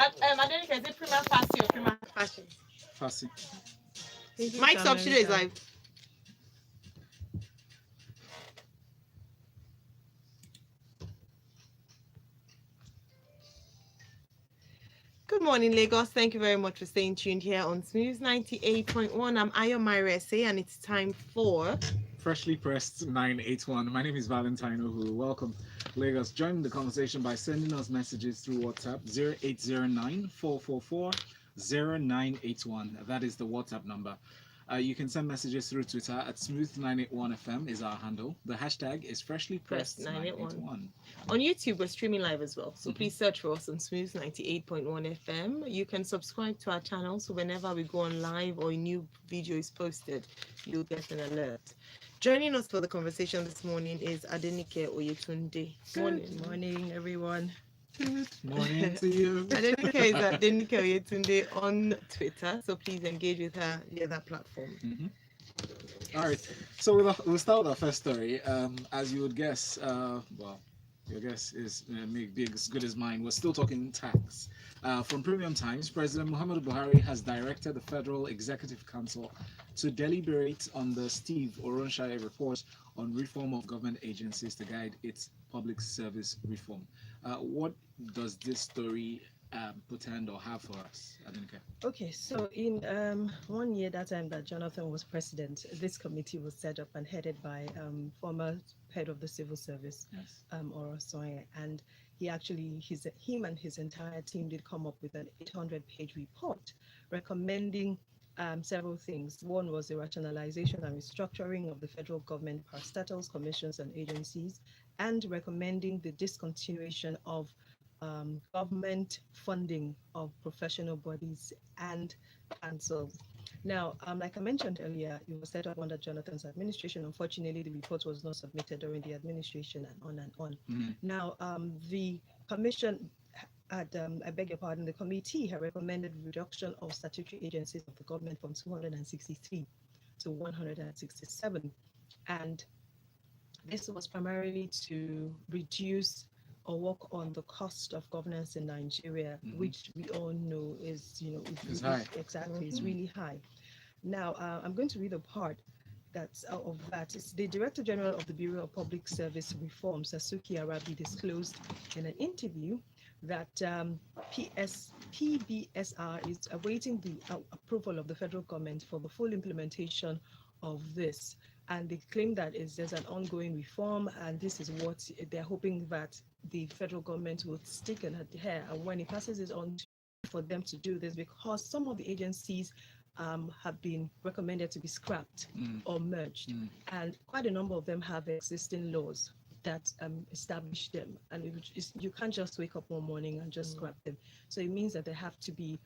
Adenike, is it prima facie or prima facie? Fassi. Mike's up, Shiro is live. Good morning, Lagos. Thank you very much for staying tuned here on Smooth 98.1. I'm Ayo Myra, and it's time for Freshly pressed 981. My name is Valentine Ohu. Welcome, Lagos. Join the conversation by sending us messages through WhatsApp 0809 444 0981. That is the WhatsApp number. You can send messages through Twitter at Smooth981FM is our handle. The hashtag is freshly pressed 981. On YouTube, we're streaming live as well. So please search for us on Smooth 98.1 FM. You can subscribe to our channel so whenever we go on live or a new video is posted, you'll get an alert. Joining us for the conversation this morning is Adenike Oyetunde. Good morning, everyone. Good morning to you. Adenike is Adenike Oyetunde on Twitter, so please engage with her via that platform. All right, so we'll start with our first story. As you would guess, well, your guess is be as good as mine. We're still talking tax. From Premium Times, President Muhammadu Buhari has directed the Federal Executive Council to deliberate on the Steve Oronshai report on reform of government agencies to guide its public service reform. What does this story portend or have for us, Adenike? Okay, so in 1 year, that time that Jonathan was president, this committee was set up and headed by former head of the civil service, Yes. Orosoye, and him and his entire team did come up with an 800-page report recommending several things. One was the rationalization and restructuring of the federal government parastatals, commissions, and agencies, and recommending the discontinuation of government funding of professional bodies and councils. Now, like I mentioned earlier, it was set up under Jonathan's administration. Unfortunately, the report was not submitted during the administration and on and on. Now, the commission had, I beg your pardon, the committee had recommended reduction of statutory agencies of the government from 263 to 167. And this was primarily to reduce or work on the cost of governance in Nigeria, which we all know is, It's high. Exactly, it's really high. Now, I'm going to read a part that's out of that. It's the Director General of the Bureau of Public Service Reform, Sasuke Arabi, disclosed in an interview that PBSR is awaiting the approval of the federal government for the full implementation of this. And they claim that there's an ongoing reform, and this is what they're hoping that the federal government will stick and adhere. And when it passes it on for them to do this, because some of the agencies have been recommended to be scrapped or merged, and quite a number of them have existing laws that establish them, and you can't just wake up one morning and just scrap them. So it means that there have to be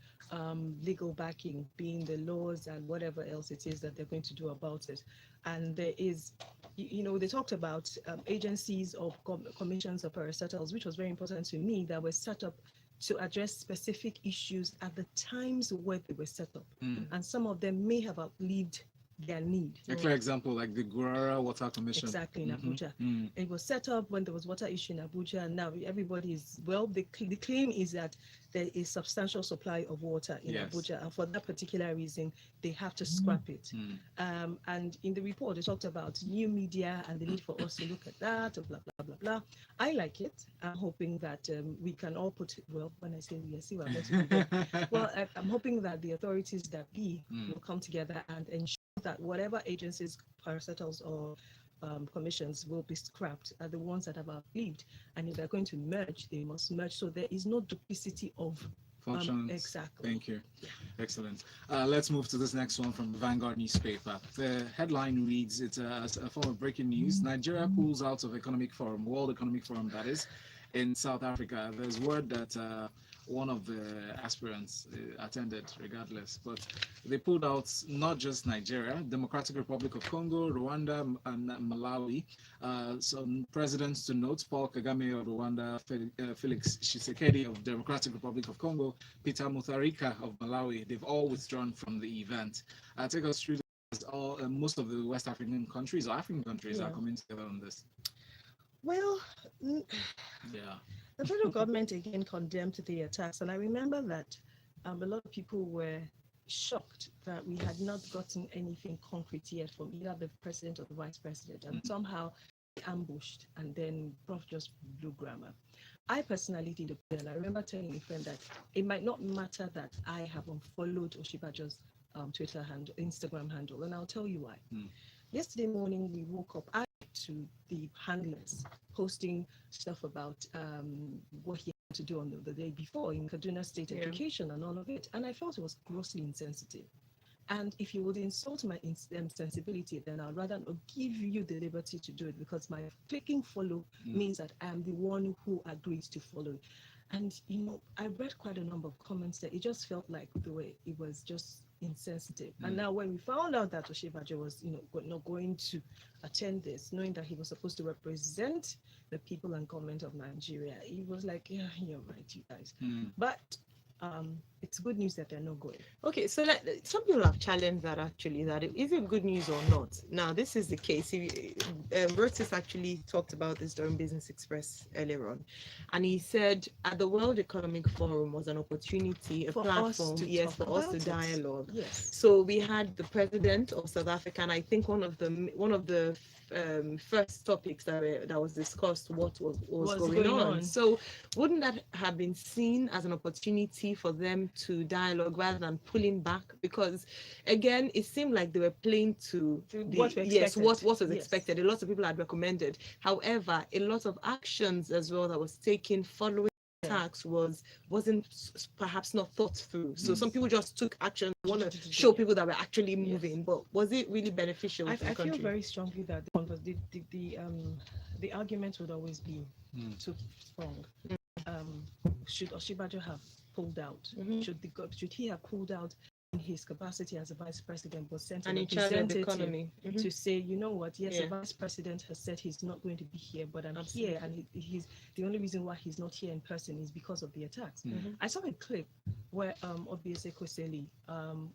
legal backing, being the laws and whatever else it is that they're going to do about it. And there is, they talked about agencies or commissions or parastatals, which was very important to me, that were set up to address specific issues at the times where they were set up. And some of them may have outlived their need. A clear example, like the Gurara Water Commission. Exactly, in Abuja. It was set up when there was water issue in Abuja, and now everybody is, the claim is that there is substantial supply of water in Abuja, and for that particular reason, they have to scrap it. And in the report, they talked about new media and the need for us to look at that, blah, blah, blah, blah. I like it. I'm hoping that we can all put it, well, when I say we, I see what I'm going to be there. Well, I'm hoping that the authorities that will come together and ensure that whatever agencies, parastatals, or commissions will be scrapped are the ones that have outlived. And if they're going to merge, they must merge. So there is no duplicity of functions. Exactly. Thank you. Excellent. Let's move to this next one from the Vanguard newspaper. The headline reads, it's a form of breaking news. Nigeria pulls out of Economic Forum, World Economic Forum, that is, in South Africa. There's word that one of the aspirants attended regardless, but they pulled out not just Nigeria, Democratic Republic of Congo, Rwanda, and Malawi. Some presidents to note: Paul Kagame of Rwanda, Felix Tshisekedi of Democratic Republic of Congo, Peter Mutharika of Malawi. They've all withdrawn from the event. Take us through this. Most of the West African countries or African countries are coming together on this. Well, Yeah. The federal government again condemned the attacks, and I remember that a lot of people were shocked that we had not gotten anything concrete yet from either the president or the vice president, and somehow ambushed, and then Prof just blew grammar. I personally did a prayer, and I remember telling a friend that it might not matter that I have unfollowed Oshibajo's Twitter handle, Instagram handle, and I'll tell you why. Yesterday morning, we woke up to the handlers posting stuff about what he had to do on the day before in Kaduna State Education and all of it, and I felt it was grossly insensitive. And if you would insult my sensibility, then I'd rather not give you the liberty to do it, because my clicking follow means that I am the one who agrees to follow. And, you know, I read quite a number of comments that it just felt like the way it was just insensitive. And now when we found out that Oshibajo was, you know, not going to attend this, knowing that he was supposed to represent the people and government of Nigeria, he was like, yeah, you're right, you guys. But it's good news that they're not going. Okay, so some people have challenged that actually, that is it good news or not? Now, this is the case. Rotis actually talked about this during Business Express earlier on, and he said at the World Economic Forum was an opportunity, a platform, for us to dialogue. Yes. So we had the president of South Africa, and I think one of the first topics that was discussed what was going on. So wouldn't that have been seen as an opportunity for them to dialogue rather than pulling back? Because again, it seemed like they were playing to what was expected. A lot of people had recommended. However, a lot of actions as well that was taken following attacks wasn't perhaps not thought through. So some people just took action, want to show people that were actually moving, but was it really beneficial? I feel very strongly that the argument would always be too strong. Should Oshibajo have pulled out? Should he have pulled out in his capacity as a vice president, but sent a representative to say, you know what, yes, the vice president has said he's not going to be here, but I'm here, and he's the only reason why he's not here in person is because of the attacks. I saw a clip where obviously Koseli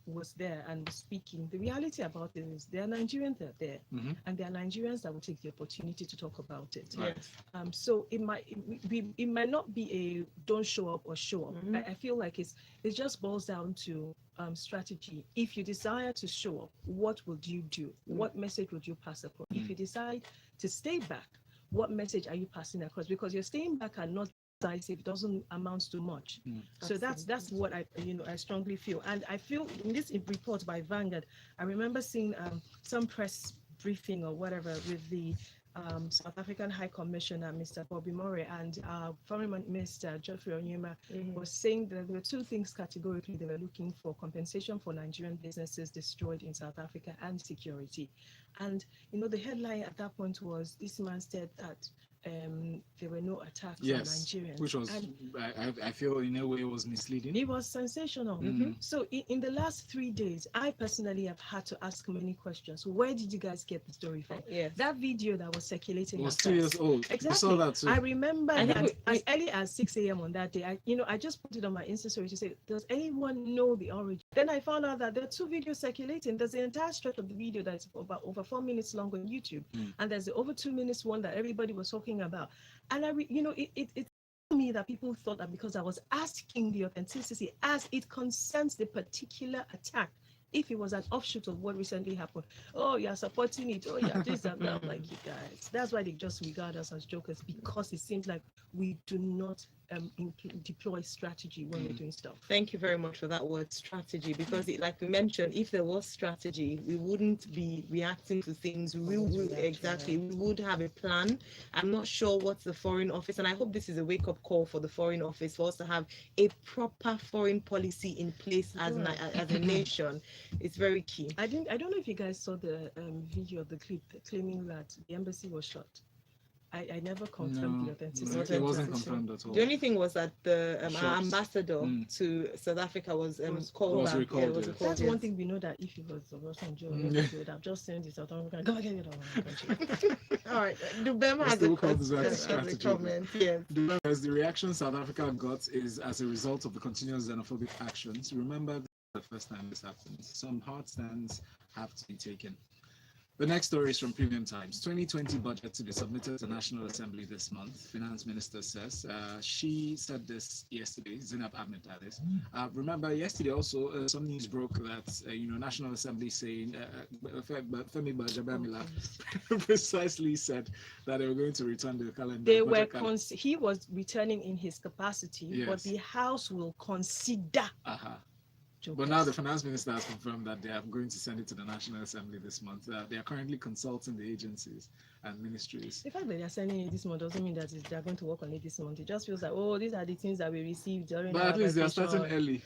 was there and was speaking. The reality about it is there are Nigerians that are there, and there are Nigerians that will take the opportunity to talk about it. So it might not be a don't show up or show up. I feel like it just boils down to strategy. If you desire to show up, what would you do? What message would you pass across? If you decide to stay back, what message are you passing across? Because you're staying back and not decisive doesn't amount to much. So that's what I strongly feel. And I feel in this report by Vanguard, I remember seeing some press briefing or whatever with the South African High Commissioner, Mr. Bobby Murray, and Foreign Minister Geoffrey Onyema was saying that there were two things categorically they were looking for: compensation for Nigerian businesses destroyed in South Africa and security. And, you know, the headline at that point was, this man said that there were no attacks on Nigerians. Which was, I feel in a way it was misleading. It was sensational. So in the last 3 days, I personally have had to ask many questions. Where did you guys get the story from? That video that was circulating was 2 years old. Exactly. I saw that too. I remember that as early as 6 a.m. on that day. I just put it on my Insta story to say, does anyone know the origin? Then I found out that there are two videos circulating. There's the entire stretch of the video that's about over 4 minutes long on YouTube, and there's the over 2 minutes one that everybody was talking about. And it me that people thought that because I was asking the authenticity as it concerns the particular attack, if it was an offshoot of what recently happened, oh, you're supporting it, oh, yeah, this and that. Like, you guys, that's why they just regard us as jokers, because it seems like we do not deploy strategy when we're doing stuff. Thank you very much for that word, strategy, because like we mentioned, if there was strategy, we wouldn't be reacting to things. We would have a plan. I'm not sure what's the Foreign Office, and I hope this is a wake-up call for the Foreign Office for us to have a proper foreign policy in place as a nation. It's very key. I don't know if you guys saw the video of the clip claiming that the embassy was shot. I never confirmed the authenticity. It wasn't confirmed at all. The only thing was that the our ambassador to South Africa was called back. Recalled. That's one thing we know, that if it was a Russian Joe, he would have just sent it out. Go get it out of the country. All right. Dubem has a comment. Yes. The reaction South Africa got is as a result of the continuous xenophobic actions. Remember, the first time this happened, some hard stands have to be taken. The next story is from Premium Times. 2020 budget to be submitted to National Assembly this month, Finance Minister says. She said this yesterday, Zainab Ahmed, that is. Remember, yesterday also, some news broke that, National Assembly saying, Femi Bajabamila precisely said that they were going to return the calendar. They were he was returning in his capacity, but Yes. the House will consider. But now the finance minister has confirmed that they are going to send it to the National Assembly this month. They are currently consulting the agencies and ministries. The fact that they are sending it this month doesn't mean that they are going to work on it this month. It just feels like, oh, these are the things that we received during. But at least they are starting early.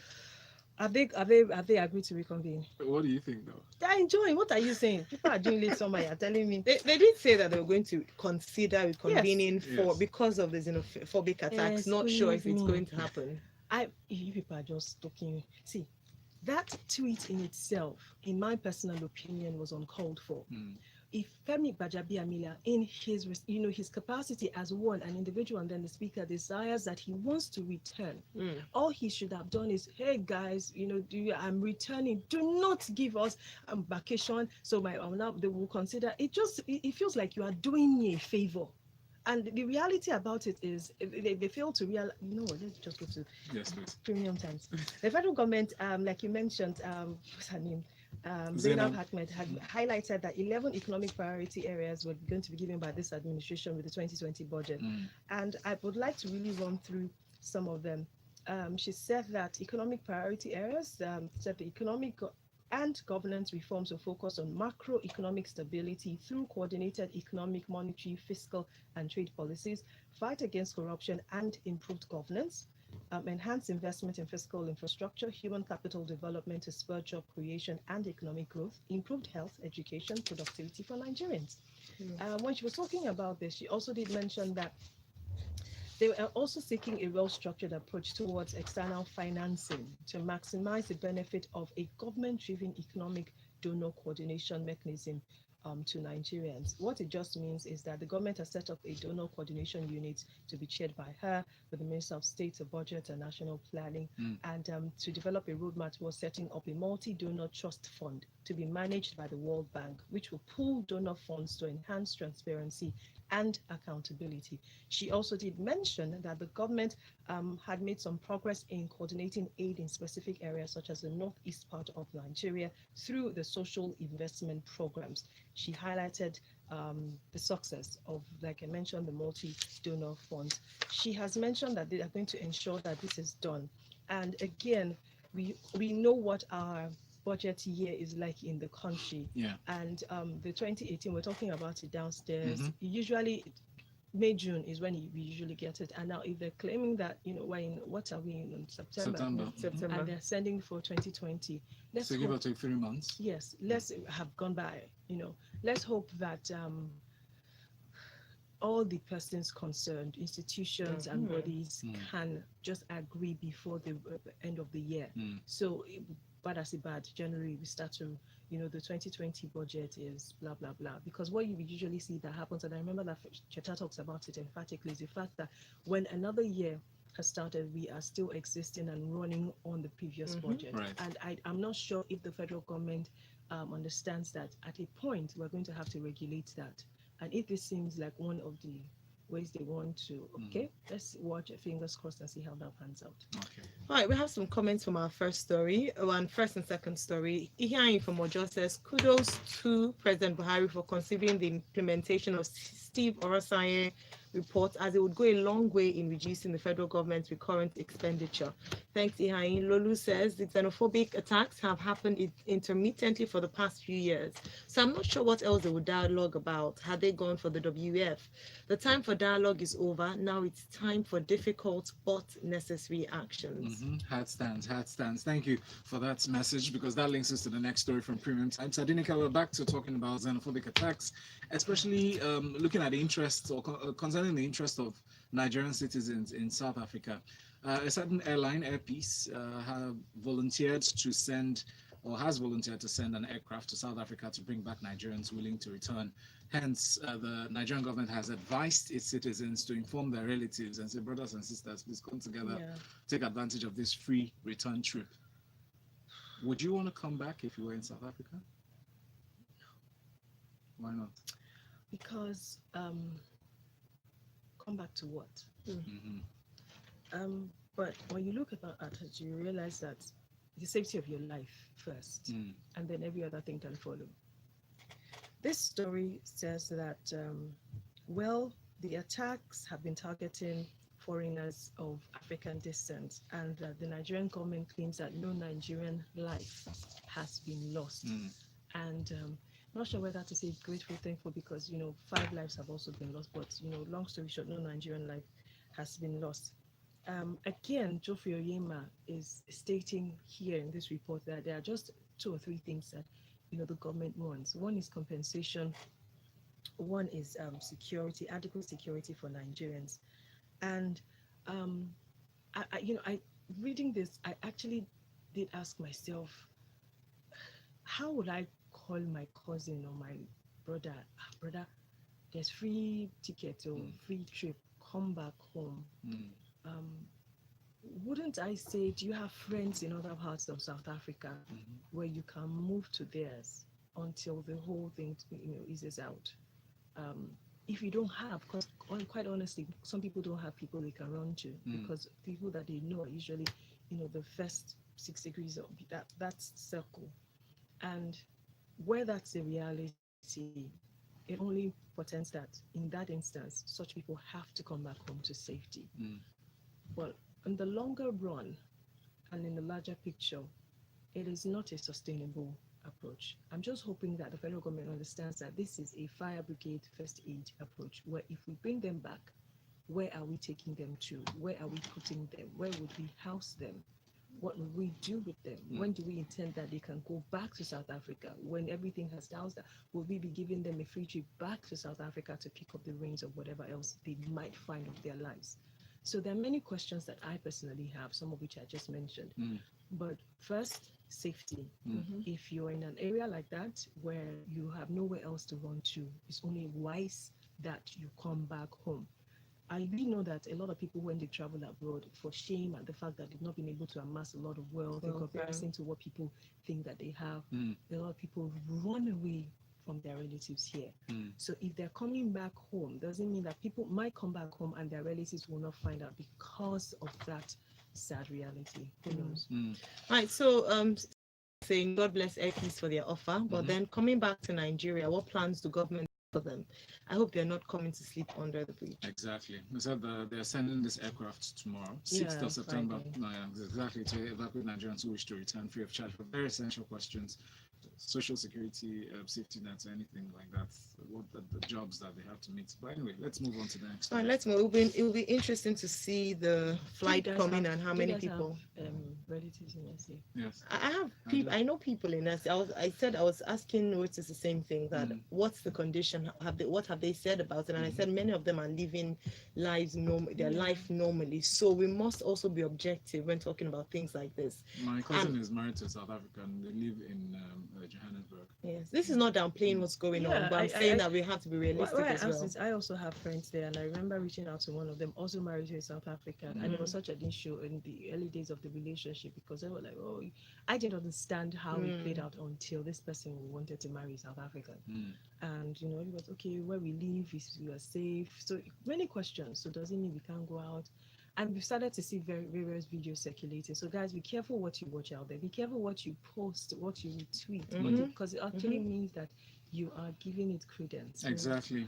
Have they agreed to reconvene? What do you think, though? They're enjoying. What are you saying? People are doing late summer. You're telling me they did say that they were going to consider reconvening Yes. because of the xenophobic attacks. Yes, Not sure if it's going to happen. You people are just talking. See, that tweet in itself, in my personal opinion, was uncalled for. If Femi Gbajabiamila, in his capacity as an individual and then the speaker, desires that he wants to return, all he should have done is, hey guys, I'm returning. Do not give us a vacation. So they will consider it. It feels like you are doing me a favor. And the reality about it is they fail to realize. Let's just go to Premium Times. The federal government, like you mentioned, what's her name? Zainab Ahmed had highlighted that 11 economic priority areas were going to be given by this administration with the 2020 budget. And I would like to really run through some of them. She said that economic priority areas, said the economic and governance reforms will focus on macroeconomic stability through coordinated economic, monetary, fiscal, and trade policies, fight against corruption and improved governance, enhance investment in fiscal infrastructure, human capital development to spur job creation and economic growth, improved health, education, productivity for Nigerians. When she was talking about this, she also did mention that they are also seeking a well-structured approach towards external financing to maximize the benefit of a government-driven economic donor coordination mechanism to Nigerians. What it just means is that the government has set up a donor coordination unit to be chaired by her with the Minister of State, Budget and National Planning, and to develop a roadmap towards setting up a multi-donor trust fund to be managed by the World Bank, which will pool donor funds to enhance transparency and accountability. She also did mention that the government had made some progress in coordinating aid in specific areas such as the northeast part of Nigeria through the social investment programs. She highlighted the success of, like I mentioned, the multi-donor funds. She has mentioned that they are going to ensure that this is done. And again, we know what our budget year is like in the country. And the 2018, we're talking about it downstairs. Usually May, June is when we usually get it. And now if they're claiming that, what are we in September. And they're sending for 2020. So give or take 3 months. Yes, let's have gone by, let's hope that all the persons concerned, institutions and bodies can just agree before the end of the year. So bad as a bad, January we start to, the 2020 budget is blah, blah, blah. Because what you usually see that happens, and I remember that Cheta talks about it emphatically, is the fact that when another year has started, we are still existing and running on the previous budget. And I'm not sure if the federal government understands that at a point we're going to have to regulate that. And if this seems like one of the ways they want to, let's watch, fingers crossed, and see how that pans out. All right, we have some comments from our first story, first and second story. Ihiani from Ojo says, kudos to President Buhari for considering the implementation of Steve Orasaye report, as it would go a long way in reducing the federal government's recurrent expenditure. Thanks, Ihain. Lolu says the xenophobic attacks have happened intermittently for the past few years. So I'm not sure what else they would dialogue about had they gone for the WF. The time for dialogue is over. Now it's time for difficult but necessary actions. Hard stands. Thank you for that message, because that links us to the next story from Premium Times. Adinika, we're back to talking about xenophobic attacks, especially looking at the interests or concerning the interest of Nigerian citizens in South Africa. A certain airline, Air Peace, has volunteered to send an aircraft to South Africa to bring back Nigerians willing to return. Hence, the Nigerian government has advised its citizens to inform their relatives and say, brothers and sisters, please come together, take advantage of this free return trip. Would you want to come back if you were in South Africa? Why not? Because come back to what? Mm-hmm. But when you look at it, you realize that the safety of your life first, and then every other thing can follow. This story says that, well, the attacks have been targeting foreigners of African descent, and the Nigerian government claims that no Nigerian life has been lost. And not sure whether to say grateful, thankful, because 5 lives have also been lost. But long story short, no Nigerian life has been lost. Again, Geoffrey Oyema is stating here in this report that there are just 2 or 3 things that the government wants. One is compensation. One is security, adequate security for Nigerians. And I reading this, I actually did ask myself, how would I call my cousin or my brother? Brother, there's free ticket or free trip. Come back home. Wouldn't I say, do you have friends in other parts of South Africa where you can move to theirs until the whole thing eases out? If you don't have, because quite honestly, some people don't have people they can run to, because people that they know are usually the first 6 degrees of that circle. And where that's a reality, it only portends that in that instance, such people have to come back home to safety. But in the longer run and in the larger picture, it is not a sustainable approach. I'm just hoping that the federal government understands that this is a fire brigade first aid approach, where if we bring them back, where are we taking them to? Where are we putting them? Where would we house them? What will we do with them? When do we intend that they can go back to South Africa? When everything has doused, will we be giving them a free trip back to South Africa to pick up the reins of whatever else they might find of their lives? So there are many questions that I personally have, some of which I just mentioned. But first, safety. If you're in an area like that where you have nowhere else to run to, it's only wise that you come back home. We know that a lot of people, when they travel abroad, for shame at the fact that they've not been able to amass a lot of wealth in comparison to what people think that they have, a lot of people run away from their relatives here. So if they're coming back home, doesn't mean that people might come back home and their relatives will not find out because of that sad reality. Who knows? Right. So saying God bless Air Peace for their offer, but then coming back to Nigeria, what plans do government have for them? I hope they're not coming to sleep under the bridge. Exactly. They said they're sending this aircraft tomorrow, 6th of September. Exactly, to evacuate Nigerians who wish to return free of charge for very essential questions, social security, safety nets, anything like that. What the jobs that they have to meet. But anyway, let's move on to the next. All right, let's move. It will be interesting to see the flight coming and how many people. Relatives in SA? Yes. I have people. I know people in SA. I said I was asking Otis the same thing. That what's the condition? What have they said about it? And I said many of them are living their life normally. So we must also be objective when talking about things like this. My cousin is married to a South African. They live in Johannesburg. Yes, this is not downplaying what's going on, but I'm saying that we have to be realistic as well. I also have friends there, and I remember reaching out to one of them, also married to a South African, and it was such an issue in the early days of the relationship because they were like, "Oh, I didn't understand how it played out until this person wanted to marry South African," and it was okay. Where we live, we are safe. So many questions. So does it mean we can't go out? And we've started to see various videos circulating. So guys, be careful what you watch out there. Be careful what you post, what you retweet, because it actually means that you are giving it credence. Exactly.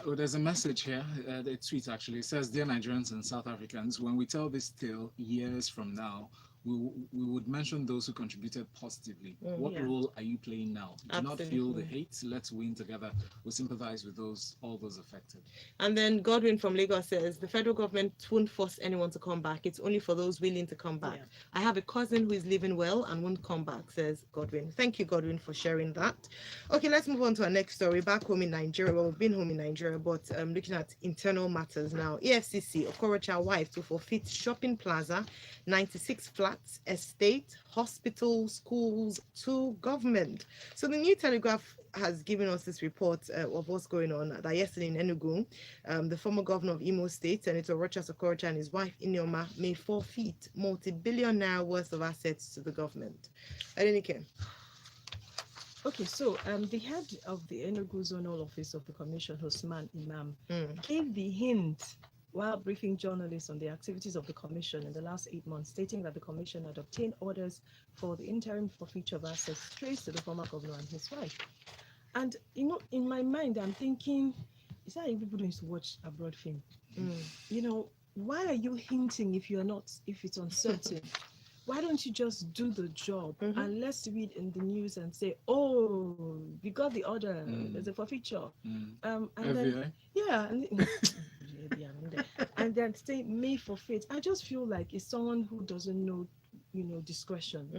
There's a message here. The tweet actually says, "Dear Nigerians and South Africans, when we tell this tale years from now, we would mention those who contributed positively. What role are you playing now? Do not feel the hate. Let's win together. We sympathize with all those affected." And then Godwin from Lagos says the federal government won't force anyone to come back. It's only for those willing to come back. I have a cousin who is living well and won't come back, says Godwin. Thank you, Godwin, for sharing that. Okay, let's move on to our next story. Back home in Nigeria. Well, we've been home in Nigeria, but looking at internal matters now. EFCC, Okorocha wife to forfeit shopping plaza, 96 flats, estate, hospitals, schools to government. So the New Telegraph has given us this report of what's going on. That yesterday in Enugu, the former governor of Imo State, Senator Rochas Okorocha, and his wife Ineoma may forfeit multi-billion naira worth of assets to the government. Adenike. Okay, so the head of the Enugu Zonal Office of the Commission, Hosman Imam, Mm. gave the hint while briefing journalists on the activities of the Commission in the last 8 months, stating that the Commission had obtained orders for the interim forfeiture of assets traced to the former governor and his wife. And in my mind, I'm thinking, is that if people don't watch abroad film? Mm. Why are you hinting if it's uncertain? Why don't you just do the job and let's read in the news and say, oh, we got the order, there's a forfeiture. And then and then say may forfeit. I just feel like it's someone who doesn't know, discretion.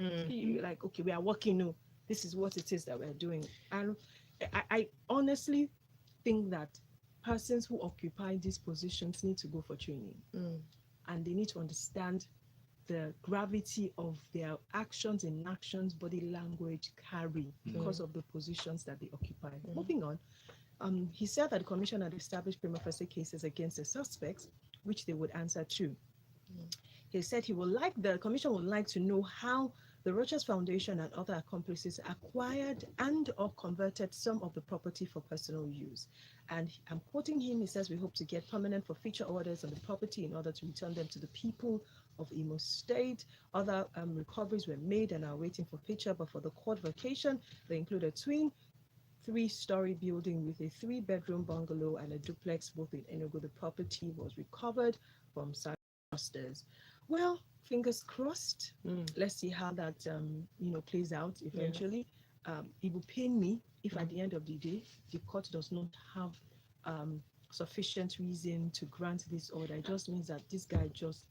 Like, okay, we are working, no, this is what it is that we're doing. And I honestly think that persons who occupy these positions need to go for training. And they need to understand the gravity of their actions, inactions, body language carry because of the positions that they occupy. Moving on, he said that the commission had established prima facie cases against the suspects, which they would answer to. He said the commission would like to know how the Rogers Foundation and other accomplices acquired and or converted some of the property for personal use. And I'm quoting him, he says, we hope to get permanent forfeiture orders on the property in order to return them to the people of Imo State. Other recoveries were made and are waiting for forfeiture, but for the court vacation, they include a twin 3-story building with a 3-bedroom bungalow and a duplex both in Enugu. The property was recovered from fraudsters. Well, fingers crossed. Let's see how that plays out eventually. It will pain me if at the end of the day the court does not have sufficient reason to grant this order. It just means that this guy just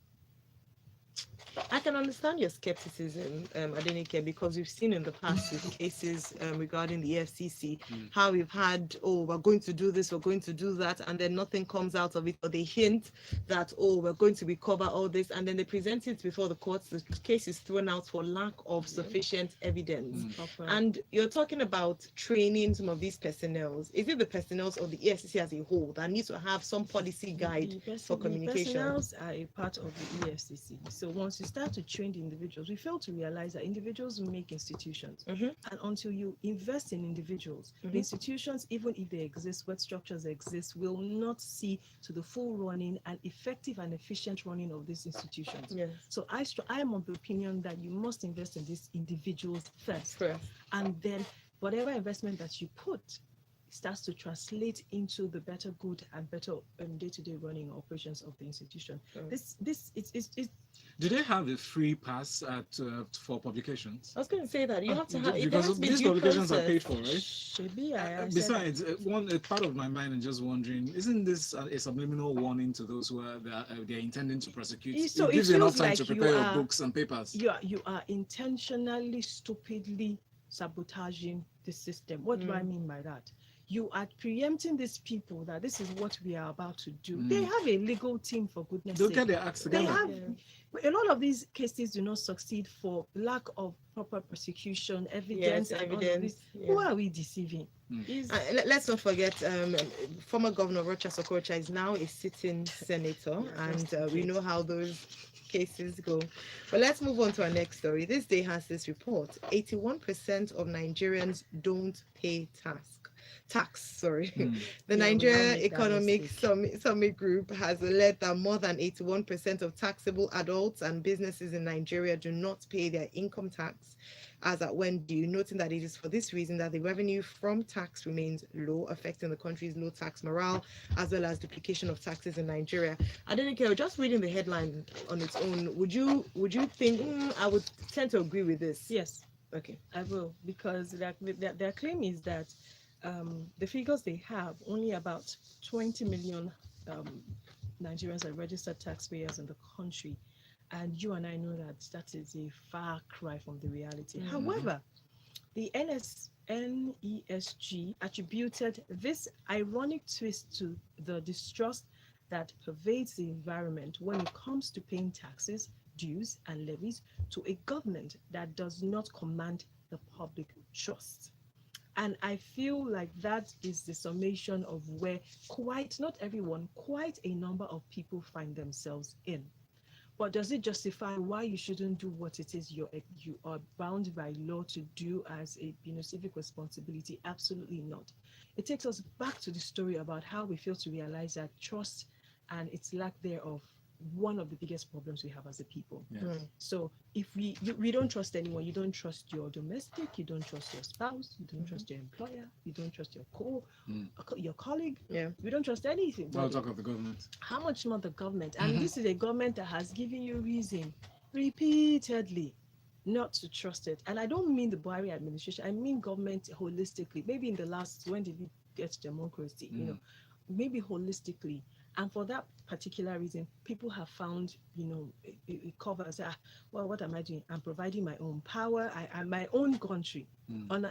I can understand your skepticism, Adenike, because we've seen in the past with cases regarding the FCC how we've had, we're going to do this, we're going to do that, and then nothing comes out of it, or they hint that, we're going to recover all this, and then they present it before the courts. The case is thrown out for lack of sufficient evidence. And you're talking about training some of these personnel. Is it the personnel or the EFCC as a whole that needs to have some policy guide for communication? The personnel are a part of the EFCC. So once you start to train the individuals, we fail to realize that individuals make institutions. And until you invest in individuals, the institutions, even if they exist, what structures exist, will not see to the full running and effective and efficient running of these institutions. Yes. So I am of the opinion that you must invest in these individuals first. And then whatever investment that you put starts to translate into the better good and better day-to-day running operations of the institution. It's Do they have a free pass for publications? I was going to say that you have to have because these publications are paid for, right? Should be. Besides, a part of my mind is just wondering: isn't this a subliminal warning to those who are they're intending to prosecute? So it gives it you enough feels time like to prepare your books and papers. You are intentionally, stupidly sabotaging the system. What do I mean by that? You are preempting these people that this is what we are about to do. They have a legal team, for goodness sake. They'll get their acts together. They have. A lot of these cases do not succeed for lack of proper prosecution, evidence. Yes, evidence. Who are we deceiving? Let's not forget, former Governor Rocha Sokocha is now a sitting senator, and we know how those cases go. But let's move on to our next story. This day has this report: 81% of Nigerians don't pay tax. The Nigeria Economic Summit Group has alleged that more than 81% of taxable adults and businesses in Nigeria do not pay their income tax as at when due, noting that it is for this reason that the revenue from tax remains low, affecting the country's low tax morale, as well as duplication of taxes in Nigeria. Adenike, just reading the headline on its own, would you think, I would tend to agree with this? Yes. Okay. I will, because their claim is that the figures they have, only about 20 million Nigerians are registered taxpayers in the country. And you and I know that is a far cry from the reality. However, the NESG attributed this ironic twist to the distrust that pervades the environment when it comes to paying taxes, dues, and levies to a government that does not command the public trust. And I feel like that is the summation of where quite a number of people find themselves in. But does it justify why you shouldn't do what it is you are bound by law to do as a civic responsibility? Absolutely not. It takes us back to the story about how we fail to realize that trust and its lack thereof, one of the biggest problems we have as a people. Yeah. So if we don't trust anyone, you don't trust your domestic, you don't trust your spouse, you don't trust your employer, you don't trust your colleague. Yeah. We don't trust anything. I'll talk of the government. How much more the government? And this is a government that has given you reason repeatedly not to trust it. And I don't mean the Buhari administration, I mean government holistically. Maybe in the last, when did we get democracy? Maybe holistically. And for that particular reason, people have found, a cover and say, well, what am I doing? I'm providing my own power. I'm my own country.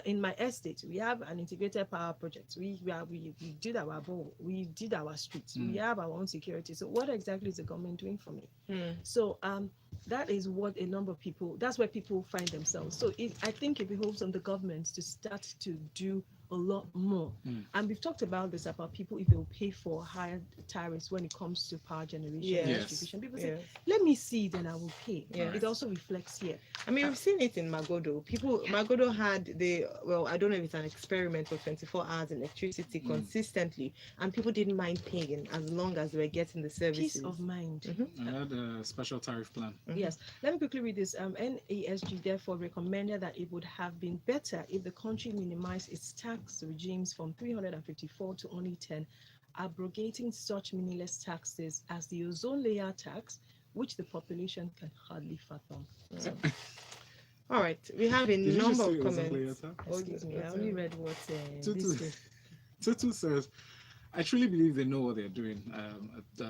In my estate, we have an integrated power project. We did our bowl. We did our streets. We have our own security. So what exactly is the government doing for me? So that is what a number of people, that's where people find themselves. So I think it behoves on the government to start to do a lot more. And we've talked about this, about people, if they will pay for higher tariffs when it comes to power generation and distribution. People say, let me see, then I will pay. It also reflects here. I mean, we've seen it in Magodo. Magodo had I don't know if it's an experiment for 24 hours electricity consistently, and people didn't mind paying as long as they were getting the services. Peace of mind. I had a special tariff plan. Yes. Let me quickly read this. NASG therefore recommended that it would have been better if the country minimized its tax regimes from 354 to only 10, abrogating such meaningless taxes as the ozone layer tax, which the population can hardly fathom. All right, we have a number of comments. Excuse me, I only read what Tutu says, I truly believe they know what they're doing.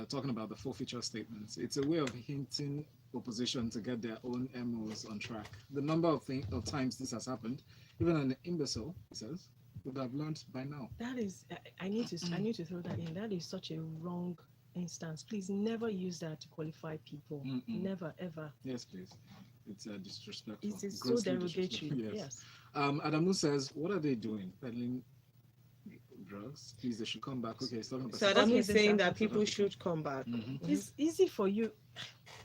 Talking about the forfeiture statements, it's a way of hinting opposition to get their own MOs on track. The number of times this has happened, even an imbecile, he says, would have learned by now. That is, I need to throw that in. That is such a wrong instance. Please never use that to qualify people. Never, ever. Yes, please. It's disrespectful. It is so derogatory. Yes. Adamu says, what are they doing? Peddling drugs? Please, they should come back. Okay, he's talking about. So Adamu is saying that people should come back. It's easy for you.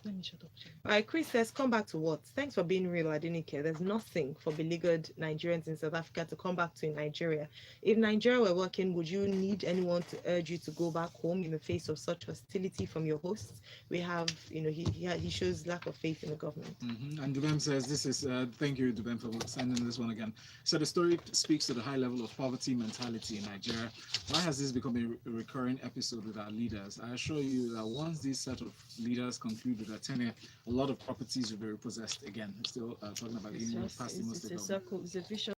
Let me shut up. All right, Chris says, come back to what? Thanks for being real. I didn't care. There's nothing for beleaguered Nigerians in South Africa to come back to in Nigeria. If Nigeria were working, would you need anyone to urge you to go back home in the face of such hostility from your hosts? We have, he shows lack of faith in the government. And Dubem says, this is, thank you, Dubem, for sending this one again. So the story speaks to the high level of poverty mentality in Nigeria. Why has this become a recurring episode with our leaders? I assure you that once this set of leaders conclude with their tenure, a lot of properties will be repossessed again. I'm still talking about past It's a circle. It's a vicious.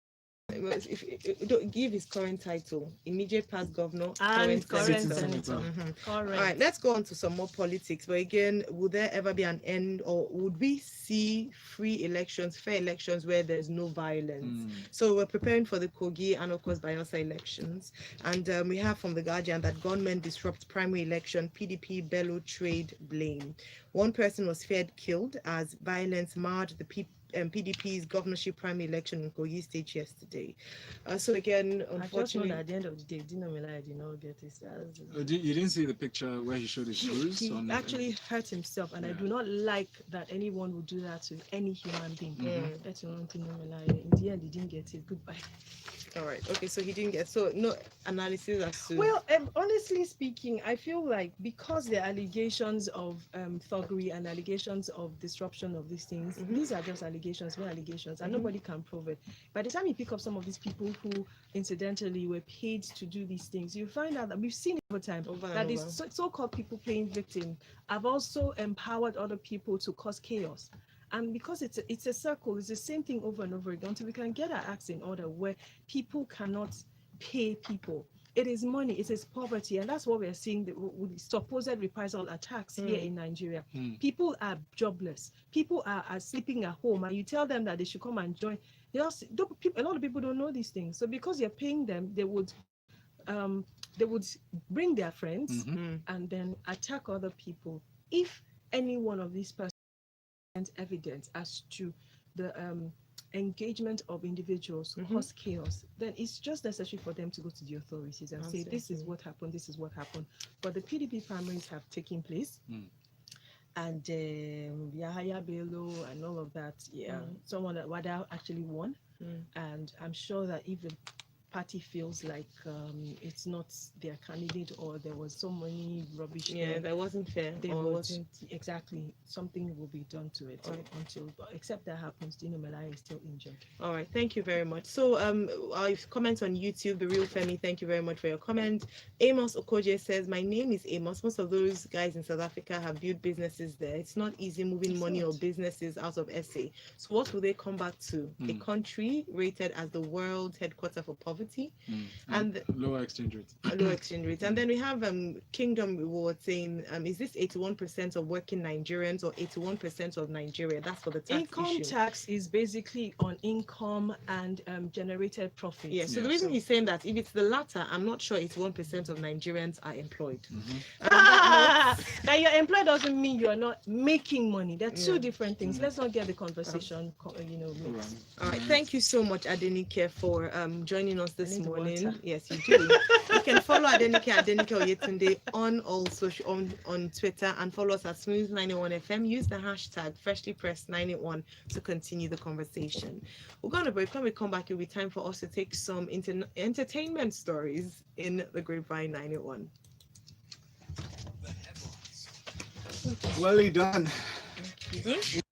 If don't give his current title, immediate past governor And current senator. senator. All Correct. right, let's go on to some more politics. But again, would there ever be an end, or would we see free elections, fair elections where there's no violence? So we're preparing for the Kogi and of course Bayelsa elections, and we have from the Guardian that gunmen disrupt primary election, PDP bellow trade blame. One person was feared killed as violence marred the PDP's governorship primary election in Kogi State yesterday. So again, I just know unfortunately, that at the end of the day, Dino Melai did not get his. You didn't see the picture where he showed his bruise? He actually hurt himself, and I do not like that anyone would do that to any human being. Let alone Dino Melai. In the end, he didn't get it. Goodbye. all right, okay, so he didn't get, so no analysis as to. Well, honestly speaking, I feel like because there are allegations of thuggery and allegations of disruption of these things, these are just allegations, mere allegations, and nobody can prove it. By the time you pick up some of these people who incidentally were paid to do these things, you find out that we've seen it over time, that these so-called people playing victim have also empowered other people to cause chaos. And because it's a circle, it's the same thing over and over again until we can get our acts in order where people cannot pay people. It is money, it is poverty, and that's what we're seeing with supposed reprisal attacks here in Nigeria. People are jobless, people are sleeping at home, and you tell them that they should come and join. A lot of people don't know these things. So because you're paying them, they would bring their friends and then attack other people. If any one of these persons evidence as to the engagement of individuals cause chaos, then it's just necessary for them to go to the authorities and say, this is what happened, this is what happened. But the PDP primaries have taken place. and Yahaya Bello and all of that. Yeah, Mm. someone that Wada actually won, Mm. and I'm sure that if the party feels like it's not their candidate or there was so many rubbish Yeah, there, that wasn't fair. they Or was wasn't exactly something will be done to it Alright. until except that happens. Dino Malaya is still injured. all right. Thank you very much. So, I comment on YouTube. The Real Femi. Thank you very much for your comment. Amos Okoje says, "My name is Amos. Most of those guys in South Africa have built businesses there. It's not easy moving It's money or not. businesses out of SA. So, what will they come back to? A Mm. country rated as the world headquarter for poverty And and lower exchange rate. a low exchange rate. And then we have Kingdom Reward saying, is this 81% of working Nigerians or 81% of Nigeria? That's for the tax Income issue. tax is basically on income and generated profit. Yeah, so Yeah. the reason So- he's saying that, if it's the latter, I'm not sure 81% of Nigerians are employed. Mhm. That you're employed doesn't mean you're not making money. They're two Yeah. different things. Let's not get the conversation, mixed. All right, thank you so much, Adenike, for joining us I this need morning. water. Yes, you do. You can follow Adenike Oyetunde on all social on Twitter and follow us at Smooth91 FM. Use the hashtag FreshlyPressed981 to continue the conversation. We're going to break. When we come back, it'll be time for us to take some entertainment stories in the Grapevine 981. Well done. Mhm.